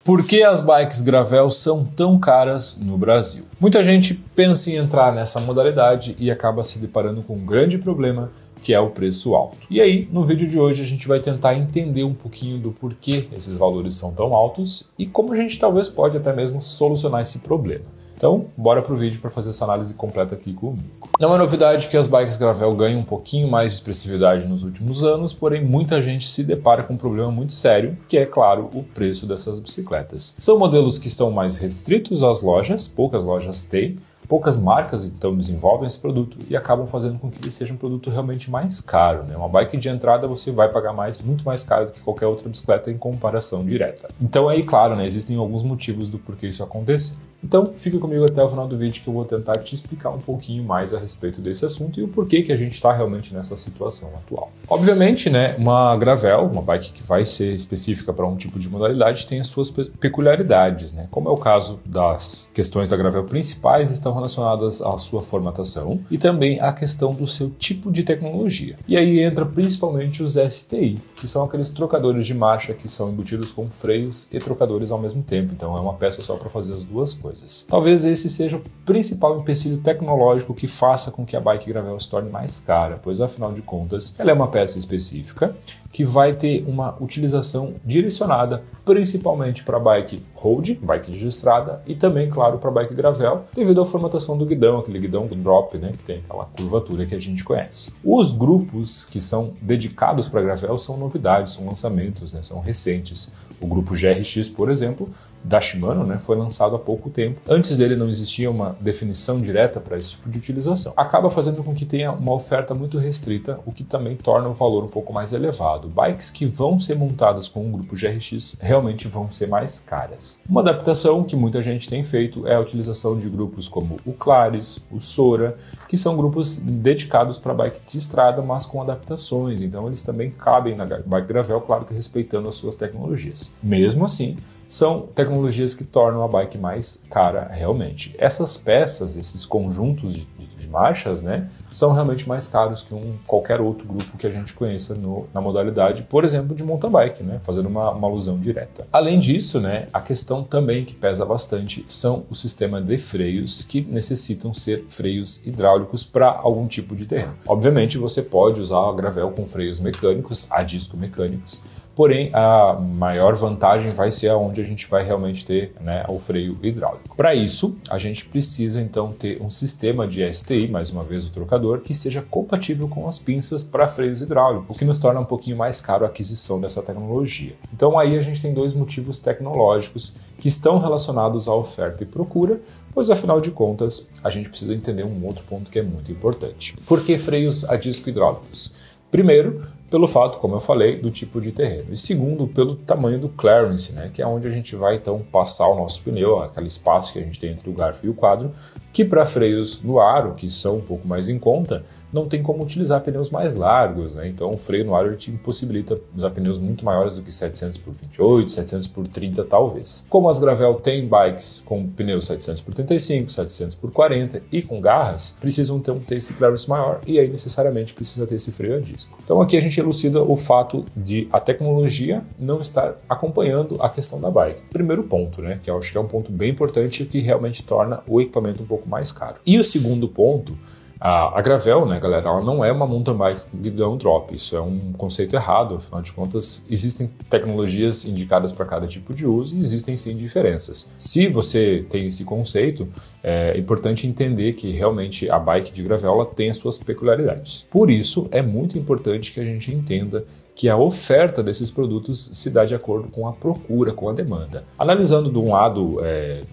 Por que as bikes gravel são tão caras no Brasil? Muita gente pensa em entrar nessa modalidade e acaba se deparando com um grande problema, que é o preço alto. E aí, no vídeo de hoje, a gente vai tentar entender um pouquinho do porquê esses valores são tão altos e como a gente talvez pode até mesmo solucionar esse problema. Então, bora pro vídeo para fazer essa análise completa aqui comigo. Não é novidade que as bikes gravel ganham um pouquinho mais de expressividade nos últimos anos, porém muita gente se depara com um problema muito sério, que é, claro, o preço dessas bicicletas. São modelos que estão mais restritos às lojas, poucas lojas têm, poucas marcas então desenvolvem esse produto e acabam fazendo com que ele seja um produto realmente mais caro, né? Uma bike de entrada você vai pagar muito mais caro do que qualquer outra bicicleta em comparação direta. Então aí, claro, né, existem alguns motivos do porquê isso acontece. Então fica comigo até o final do vídeo que eu vou tentar te explicar um pouquinho mais a respeito desse assunto e o porquê que a gente está realmente nessa situação atual. Obviamente, né, uma gravel, uma bike que vai ser específica para um tipo de modalidade, tem as suas peculiaridades, né? Como é o caso das questões da gravel principais, estão relacionadas à sua formatação e também à questão do seu tipo de tecnologia. E aí entra principalmente os STI, que são aqueles trocadores de marcha que são embutidos com freios e trocadores ao mesmo tempo. Então é uma peça só para fazer as duas coisas. Talvez esse seja o principal empecilho tecnológico que faça com que a bike gravel se torne mais cara, pois afinal de contas ela é uma peça específica que vai ter uma utilização direcionada principalmente para bike road, bike de estrada e também, claro, para bike gravel, devido à formatação do guidão, aquele guidão drop, né, que tem aquela curvatura que a gente conhece. Os grupos que são dedicados para gravel são novidades, são lançamentos, né, são recentes. O grupo GRX, por exemplo, da Shimano, né, foi lançado há pouco tempo. Antes dele não existia uma definição direta para esse tipo de utilização. Acaba fazendo com que tenha uma oferta muito restrita, o que também torna o valor um pouco mais elevado. Bikes que vão ser montadas com o grupo GRX realmente vão ser mais caras. Uma adaptação que muita gente tem feito é a utilização de grupos como o Claris, o Sora, que são grupos dedicados para bike de estrada, mas com adaptações. Então eles também cabem na bike gravel, claro que respeitando as suas tecnologias. Mesmo assim, são tecnologias que tornam a bike mais cara realmente. Essas peças, esses conjuntos de marchas, né, são realmente mais caros que qualquer outro grupo que a gente conheça na modalidade, por exemplo, de mountain bike, né, fazendo uma alusão direta. Além disso, né, a questão também que pesa bastante são o sistema de freios que necessitam ser freios hidráulicos para algum tipo de terreno. Obviamente, você pode usar a gravel com freios mecânicos, a disco mecânicos, porém, a maior vantagem vai ser onde a gente vai realmente ter, né, o freio hidráulico. Para isso, a gente precisa então ter um sistema de STI, mais uma vez o trocador, que seja compatível com as pinças para freios hidráulicos, o que nos torna um pouquinho mais caro a aquisição dessa tecnologia. Então aí a gente tem dois motivos tecnológicos que estão relacionados à oferta e procura, pois afinal de contas a gente precisa entender um outro ponto que é muito importante. Por que freios a disco hidráulicos? Primeiro, pelo fato, como eu falei, do tipo de terreno. E segundo, pelo tamanho do clearance, né, que é onde a gente vai então passar o nosso pneu, aquele espaço que a gente tem entre o garfo e o quadro, que para freios no aro, que são um pouco mais em conta, não tem como utilizar pneus mais largos, né? Então o freio no aro te impossibilita usar pneus muito maiores do que 700 por 28, 700 por 30 talvez. Como as gravel têm bikes com pneus 700 por 35, 700 por 40 e com garras, precisam então ter esse clearance maior e aí necessariamente precisa ter esse freio a disco. Então aqui a gente elucida o fato de a tecnologia não estar acompanhando a questão da bike. Primeiro ponto, né, que eu acho que é um ponto bem importante que realmente torna o equipamento um pouco mais caro. E o segundo ponto, a gravel, né, galera, ela não é uma mountain bike com guidão drop, isso é um conceito errado, afinal de contas existem tecnologias indicadas para cada tipo de uso e existem sim diferenças. Se você tem esse conceito, é importante entender que realmente a bike de gravel ela tem as suas peculiaridades. Por isso é muito importante que a gente entenda que a oferta desses produtos se dá de acordo com a procura, com a demanda. Analisando de um lado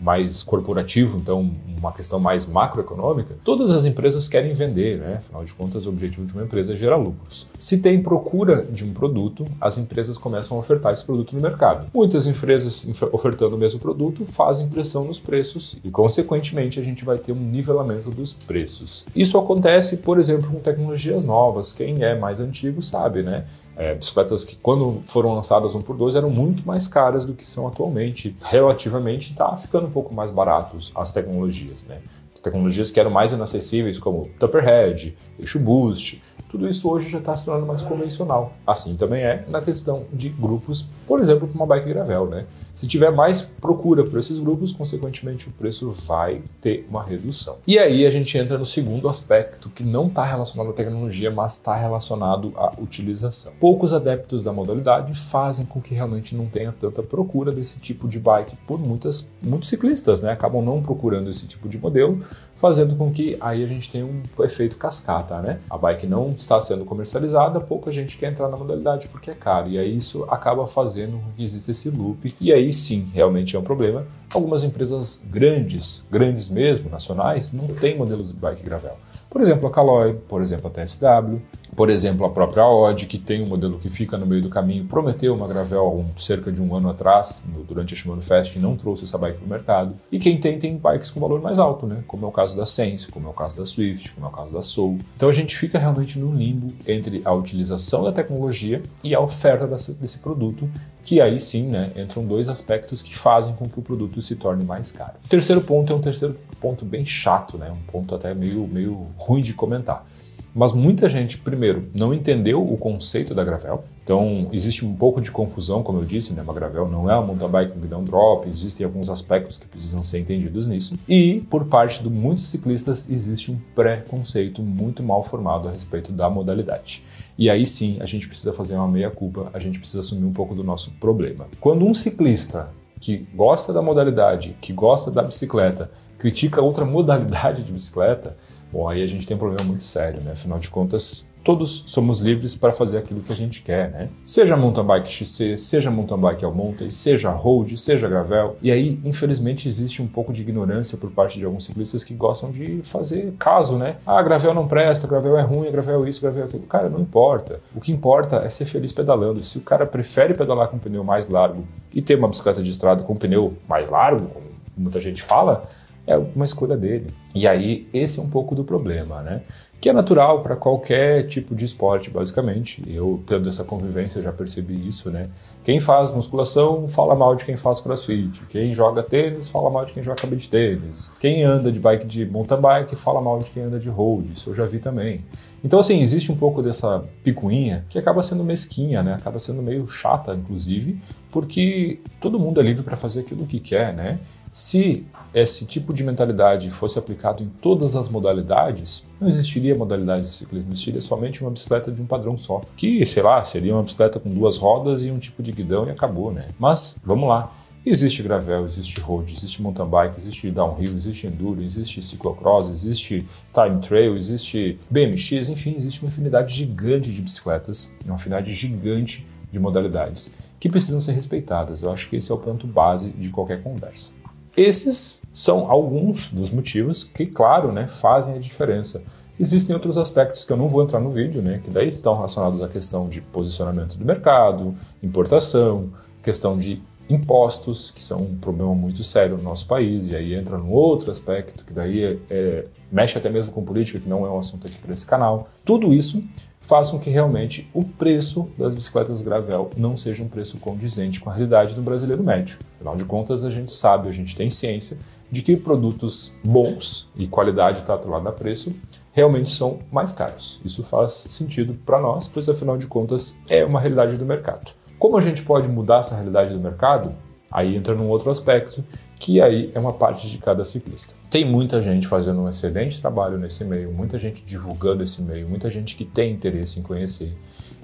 mais corporativo, então uma questão mais macroeconômica, todas as empresas querem vender, né? Afinal de contas, o objetivo de uma empresa é gerar lucros. Se tem procura de um produto, as empresas começam a ofertar esse produto no mercado. Muitas empresas ofertando o mesmo produto fazem pressão nos preços e, consequentemente, a gente vai ter um nivelamento dos preços. Isso acontece, por exemplo, com tecnologias novas. Quem é mais antigo sabe, né? Bicicletas que quando foram lançadas 1x2 eram muito mais caras do que são atualmente. Relativamente está ficando um pouco mais baratos as tecnologias, né? Tecnologias que eram mais inacessíveis como Tupperhead, eixo boost, tudo isso hoje já está se tornando mais convencional. Assim também é na questão de grupos, por exemplo, para uma bike gravel, né? Se tiver mais procura por esses grupos, consequentemente o preço vai ter uma redução. E aí a gente entra no segundo aspecto, que não está relacionado à tecnologia, mas está relacionado à utilização. Poucos adeptos da modalidade fazem com que realmente não tenha tanta procura desse tipo de bike por muitos ciclistas, né? Acabam não procurando esse tipo de modelo, fazendo com que aí a gente tenha um efeito cascata, né? A bike não está sendo comercializada, pouca gente quer entrar na modalidade porque é caro, e aí isso acaba fazendo com que exista esse loop, e aí sim, realmente é um problema. Algumas empresas grandes mesmo, nacionais, não têm modelos de bike gravel. Por exemplo, a Caloi, por exemplo, a TSW, por exemplo, a própria Audi, que tem um modelo que fica no meio do caminho, prometeu uma gravel cerca de um ano atrás, durante a Shimano Fest, e não trouxe essa bike para o mercado. E quem tem bikes com valor mais alto, né? Como é o caso da Sense, como é o caso da Swift, como é o caso da Soul. Então a gente fica realmente no limbo entre a utilização da tecnologia e a oferta desse produto, que aí sim, né, entram dois aspectos que fazem com que o produto se torne mais caro. O terceiro ponto é um terceiro ponto bem chato, né, um ponto até meio ruim de comentar. Mas muita gente, primeiro, não entendeu o conceito da gravel. Então, existe um pouco de confusão, como eu disse, né? Uma gravel não é uma mountain bike com guidão drop, existem alguns aspectos que precisam ser entendidos nisso. E, por parte de muitos ciclistas, existe um preconceito muito mal formado a respeito da modalidade. E aí sim, a gente precisa fazer uma meia-culpa, a gente precisa assumir um pouco do nosso problema. Quando um ciclista que gosta da modalidade, que gosta da bicicleta, critica outra modalidade de bicicleta, bom, aí a gente tem um problema muito sério, né? Afinal de contas, todos somos livres para fazer aquilo que a gente quer, né? Seja mountain bike XC, seja mountain bike all mountain, seja road, seja gravel. E aí, infelizmente, existe um pouco de ignorância por parte de alguns ciclistas que gostam de fazer caso, né? Ah, gravel não presta, gravel é ruim, gravel é isso, gravel é aquilo. Cara, não importa. O que importa é ser feliz pedalando. Se o cara prefere pedalar com um pneu mais largo e ter uma bicicleta de estrada com um pneu mais largo, como muita gente fala, é uma escolha dele. E aí, esse é um pouco do problema, né? Que é natural para qualquer tipo de esporte, basicamente. Eu, tendo essa convivência, já percebi isso, né? Quem faz musculação fala mal de quem faz crossfit. Quem joga tênis fala mal de quem joga beach tênis. Quem anda de bike de mountain bike fala mal de quem anda de road. Isso eu já vi também. Então, assim, existe um pouco dessa picuinha que acaba sendo mesquinha, né? Acaba sendo meio chata, inclusive, porque todo mundo é livre para fazer aquilo que quer, né? Se esse tipo de mentalidade fosse aplicado em todas as modalidades, não existiria modalidade de ciclismo, existiria somente uma bicicleta de um padrão só, que, sei lá, seria uma bicicleta com duas rodas e um tipo de guidão e acabou, né? Mas, vamos lá, existe gravel, existe road, existe mountain bike, existe downhill, existe enduro, existe ciclocross, existe time trail, existe BMX, enfim, existe uma infinidade gigante de bicicletas, uma infinidade gigante de modalidades que precisam ser respeitadas. Eu acho que esse é o ponto base de qualquer conversa. Esses são alguns dos motivos que, claro, né, fazem a diferença. Existem outros aspectos que eu não vou entrar no vídeo, né, que daí estão relacionados à questão de posicionamento do mercado, importação, questão de impostos, que são um problema muito sério no nosso país, e aí entra num outro aspecto, que daí mexe até mesmo com política, que não é um assunto aqui para esse canal. Tudo isso faz com que realmente o preço das bicicletas gravel não seja um preço condizente com a realidade do brasileiro médio. Afinal de contas, a gente sabe, a gente tem ciência de que produtos bons e qualidade está atrelado a preço realmente são mais caros. Isso faz sentido para nós, pois afinal de contas é uma realidade do mercado. Como a gente pode mudar essa realidade do mercado? Aí entra num outro aspecto, que aí é uma parte de cada ciclista. Tem muita gente fazendo um excelente trabalho nesse meio, muita gente divulgando esse meio, muita gente que tem interesse em conhecer.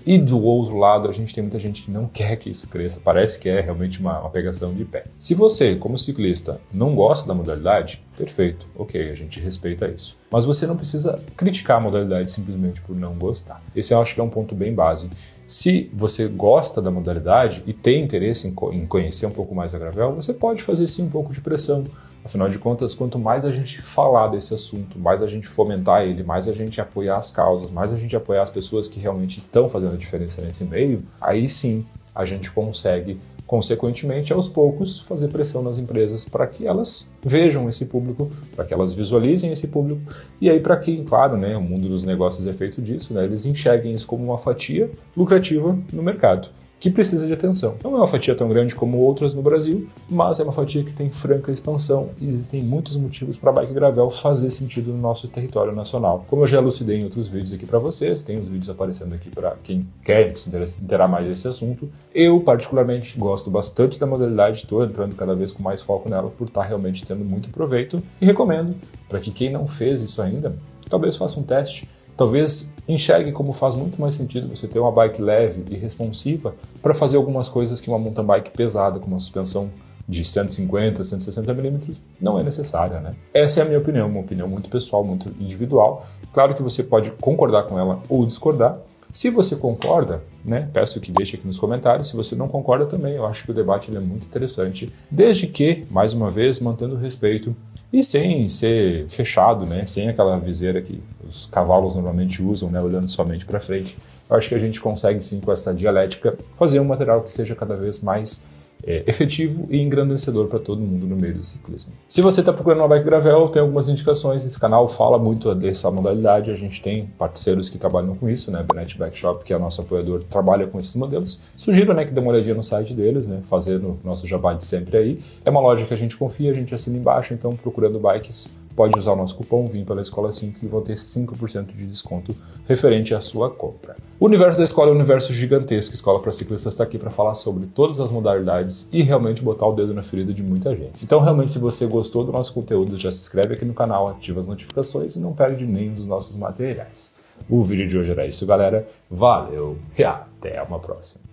E do outro lado, a gente tem muita gente que não quer que isso cresça, parece que é realmente uma pegação de pé. Se você, como ciclista, não gosta da modalidade, perfeito, ok, a gente respeita isso. Mas você não precisa criticar a modalidade simplesmente por não gostar. Esse eu acho que é um ponto bem básico. Se você gosta da modalidade e tem interesse em conhecer um pouco mais a gravel, você pode fazer sim um pouco de pressão. Afinal de contas, quanto mais a gente falar desse assunto, mais a gente fomentar ele, mais a gente apoiar as causas, mais a gente apoiar as pessoas que realmente estão fazendo a diferença nesse meio, aí sim a gente consegue, consequentemente, aos poucos, fazer pressão nas empresas para que elas vejam esse público, para que elas visualizem esse público, e aí para que, claro, né, o mundo dos negócios é feito disso, né, eles enxerguem isso como uma fatia lucrativa no mercado. que precisa de atenção. Não é uma fatia tão grande como outras no Brasil, mas é uma fatia que tem franca expansão e existem muitos motivos para a bike gravel fazer sentido no nosso território nacional. Como eu já elucidei em outros vídeos aqui para vocês, tem os vídeos aparecendo aqui para quem quer se interar mais desse assunto. Eu, particularmente, gosto bastante da modalidade, estou entrando cada vez com mais foco nela por estar realmente tendo muito proveito e recomendo para que quem não fez isso ainda, talvez faça um teste. Talvez enxergue como faz muito mais sentido você ter uma bike leve e responsiva para fazer algumas coisas que uma mountain bike pesada, com uma suspensão de 150, 160 milímetros, não é necessária, né? Essa é a minha opinião, uma opinião muito pessoal, muito individual. Claro que você pode concordar com ela ou discordar. Se você concorda, né, peço que deixe aqui nos comentários. Se você não concorda também, eu acho que o debate ele é muito interessante, desde que, mais uma vez, mantendo o respeito e sem ser fechado, né? Sem aquela viseira que os cavalos normalmente usam, né? Olhando somente para frente. Eu acho que a gente consegue sim, com essa dialética, fazer um material que seja cada vez mais efetivo e engrandecedor para todo mundo no meio do ciclismo. Se você está procurando uma bike gravel, tem algumas indicações. Esse canal fala muito dessa modalidade. A gente tem parceiros que trabalham com isso, né? A Benet Bike Shop, que é nosso apoiador, trabalha com esses modelos. Sugiro, né, que dê uma olhadinha no site deles, né? Fazendo o nosso jabá de sempre aí. É uma loja que a gente confia, a gente assina embaixo, então procurando bikes, pode usar o nosso cupom Vim pela Escola 5 e vão ter 5% de desconto referente à sua compra. O universo da escola é um universo gigantesco. A Escola para Ciclistas está aqui para falar sobre todas as modalidades e realmente botar o dedo na ferida de muita gente. Então, realmente, se você gostou do nosso conteúdo, já se inscreve aqui no canal, ativa as notificações e não perde nenhum dos nossos materiais. O vídeo de hoje era isso, galera. Valeu e até uma próxima.